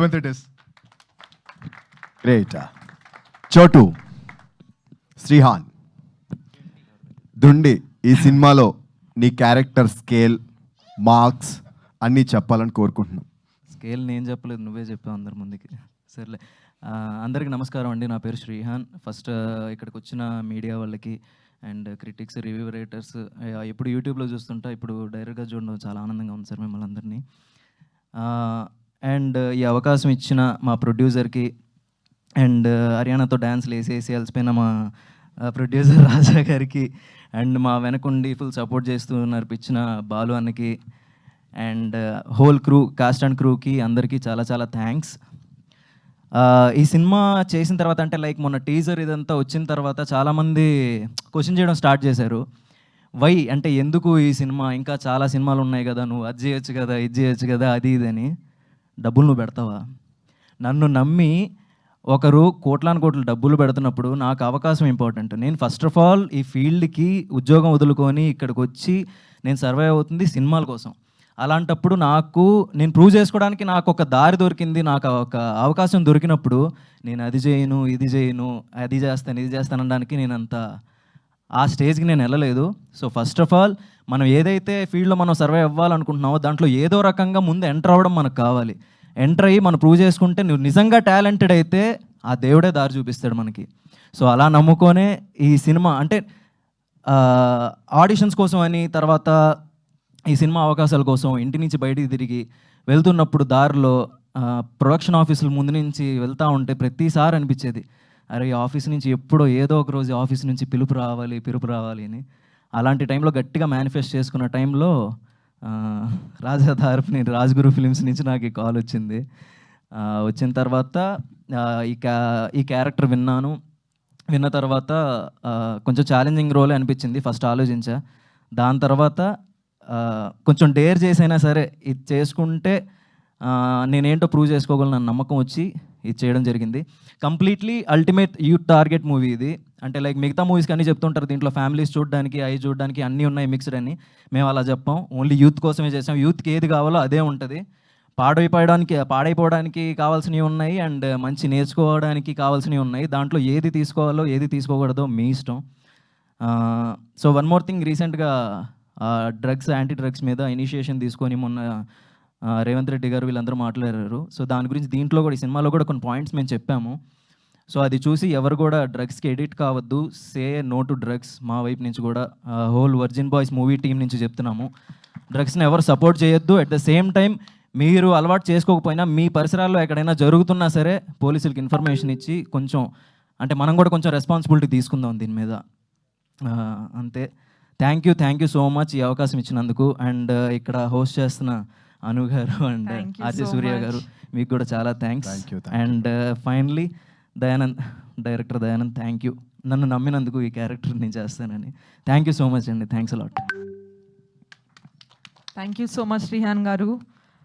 Revanth Reddy. Great. చోటు, శ్రీహాన్, దుండి, ఈ సినిమాలో నీ క్యారెక్టర్ స్కేల్, మార్క్స్ అన్నీ చెప్పాలని కోరుకుంటున్నాం. స్కేల్ నేను చెప్పలేదు, నువ్వే చెప్పావు అందరి ముందుకి. సర్లే. అందరికీ నమస్కారం అండి. నా పేరు శ్రీహాన్. ఫస్ట్ ఇక్కడికి వచ్చిన మీడియా వాళ్ళకి అండ్ క్రిటిక్స్, రివ్యూ రైటర్స్, ఇప్పుడు యూట్యూబ్లో చూస్తుంటా, ఇప్పుడు డైరెక్ట్గా చూడడం చాలా ఆనందంగా ఉంది సార్ మిమ్మల్ని అందరినీ. అండ్ ఈ అవకాశం ఇచ్చిన మా ప్రొడ్యూసర్కి అండ్ హర్యానాతో డ్యాన్స్లు వేసేసి అలసిపోయిన మా ప్రొడ్యూసర్ రాజా గారికి అండ్ మా వెనకుండి ఫుల్ సపోర్ట్ చేస్తూ నడిపించిన బాలు అన్నకి and whole crew, cast and క్రూకి అందరికీ చాలా చాలా థ్యాంక్స్. ఈ సినిమా చేసిన తర్వాత అంటే లైక్ మొన్న టీజర్ ఇదంతా వచ్చిన తర్వాత చాలామంది క్వశ్చన్ చేయడం స్టార్ట్ చేశారు. వై అంటే ఎందుకు ఈ సినిమా, ఇంకా చాలా సినిమాలు ఉన్నాయి కదా, నువ్వు అది చేయొచ్చు కదా, ఇది చేయొచ్చు కదా, అది ఇది అని. డబ్బులు నువ్వు పెడతావా? నన్ను నమ్మి ఒకరు కోట్లాను కోట్లు డబ్బులు పెడుతున్నప్పుడు నాకు అవకాశం ఇంపార్టెంట్. నేను ఫస్ట్ ఆఫ్ ఆల్ ఈ ఫీల్డ్కి ఉద్యోగం వదులుకొని ఇక్కడికి వచ్చి నేను సర్వైవ్ అవుతుంది సినిమాల కోసం. అలాంటప్పుడు నేను ప్రూవ్ చేసుకోవడానికి నాకు ఒక దారి దొరికింది, నాకు ఒక అవకాశం దొరికినప్పుడు నేను అది చేయను, ఇది చేయను, అది చేస్తాను, ఇది చేస్తాను అనడానికి నేను అంత ఆ స్టేజ్కి నేను వెళ్ళలేదు. సో ఫస్ట్ ఆఫ్ ఆల్ మనం ఏదైతే ఫీల్డ్లో మనం సర్వైవ్ అవ్వాలనుకుంటున్నామో దాంట్లో ఏదో రకంగా ముందు ఎంటర్ అవ్వడం మనకు కావాలి. ఎంటర్ అయ్యి మనం ప్రూవ్ చేసుకుంటే నువ్వు నిజంగా టాలెంటెడ్ అయితే ఆ దేవుడే దారి చూపిస్తాడు మనకి. సో అలా నమ్ముకొనే ఈ సినిమా అంటే ఆడిషన్స్ కోసం అని, తర్వాత ఈ సినిమా అవకాశాల కోసం ఇంటి నుంచి బయటికి తిరిగి వెళ్తున్నప్పుడు దారిలో ప్రొడక్షన్ ఆఫీసుల ముందు నుంచి వెళ్తూ ఉంటే ప్రతిసారి అనిపించేది, అరే ఈ ఆఫీస్ నుంచి ఎప్పుడో ఏదో ఒక రోజు ఆఫీస్ నుంచి పిలుపు రావాలి అని. అలాంటి టైంలో గట్టిగా మేనిఫెస్ట్ చేసుకున్న టైంలో రాజా తరపుని రాజ్గురు ఫిలిమ్స్ నుంచి నాకు ఈ కాల్ వచ్చింది. వచ్చిన తర్వాత ఈ క్యారెక్టర్ విన్న తర్వాత కొంచెం ఛాలెంజింగ్ రోలే అనిపించింది. ఫస్ట్ ఆలోచించా, దాని తర్వాత కొంచెం డేర్ చేసైనా సరే ఇది చేసుకుంటే నేనేంటో ప్రూవ్ చేసుకోగలను అన్న నమ్మకం వచ్చి ఇది చేయడం జరిగింది. Completely ultimate youth target movie ఇది. అంటే లైక్ మిగతా మూవీస్కి అన్నీ చెప్తుంటారు దీంట్లో ఫ్యామిలీస్ చూడడానికి, అవి చూడడానికి అన్నీ ఉన్నాయి మిక్స్డ్ అని. మేము అలా చెప్పాం, ఓన్లీ యూత్ కోసమే చేసాం. యూత్కి ఏది కావాలో అదే ఉంటుంది. పాడైపోవడానికి కావాల్సినవి ఉన్నాయి అండ్ మంచి నేర్చుకోవడానికి కావాల్సినవి ఉన్నాయి. దాంట్లో ఏది తీసుకోవాలో ఏది తీసుకోకూడదో మీ ఇష్టం. సో వన్ మోర్ థింగ్, రీసెంట్గా యాంటీ డ్రగ్స్ మీద ఇనిషియేషన్ తీసుకొని మొన్న రేవంత్ రెడ్డి గారు వీళ్ళందరూ మాట్లాడారు. సో దాని గురించి దీంట్లో కూడా, ఈ సినిమాలో కూడా కొన్ని పాయింట్స్ మేము చెప్పాము. సో అది చూసి ఎవరు కూడా డ్రగ్స్కి ఎడిట్ కావద్దు, సే నో టు డ్రగ్స్. మా వైపు నుంచి కూడా whole virgin boys movie team నుంచి చెప్తున్నాము, డ్రగ్స్ని ఎవరు సపోర్ట్ చేయొద్దు. అట్ ద సేమ్ టైం మీరు అలవాటు చేసుకోకపోయినా మీ పరిసరాల్లో ఎక్కడైనా జరుగుతున్నా సరే పోలీసులకి ఇన్ఫర్మేషన్ ఇచ్చి కొంచెం అంటే మనం కూడా కొంచెం రెస్పాన్సిబిలిటీ తీసుకుందాం దీని మీద. అంతే. థ్యాంక్ యూ సో మచ్ ఈ అవకాశం ఇచ్చినందుకు. అండ్ ఇక్కడ హోస్ట్ చేస్తున్న అను గారు అండ్ ఆర్జే సూర్య గారు, మీకు కూడా చాలా thanks. And finally director Dayanand, thank you నన్ను నమ్మినందుకు, ఈ క్యారెక్టర్ నేను చేస్తానని. థ్యాంక్ యూ సో మచ్ అండి. Thanks a lot. Thank you so much Srihan గారు.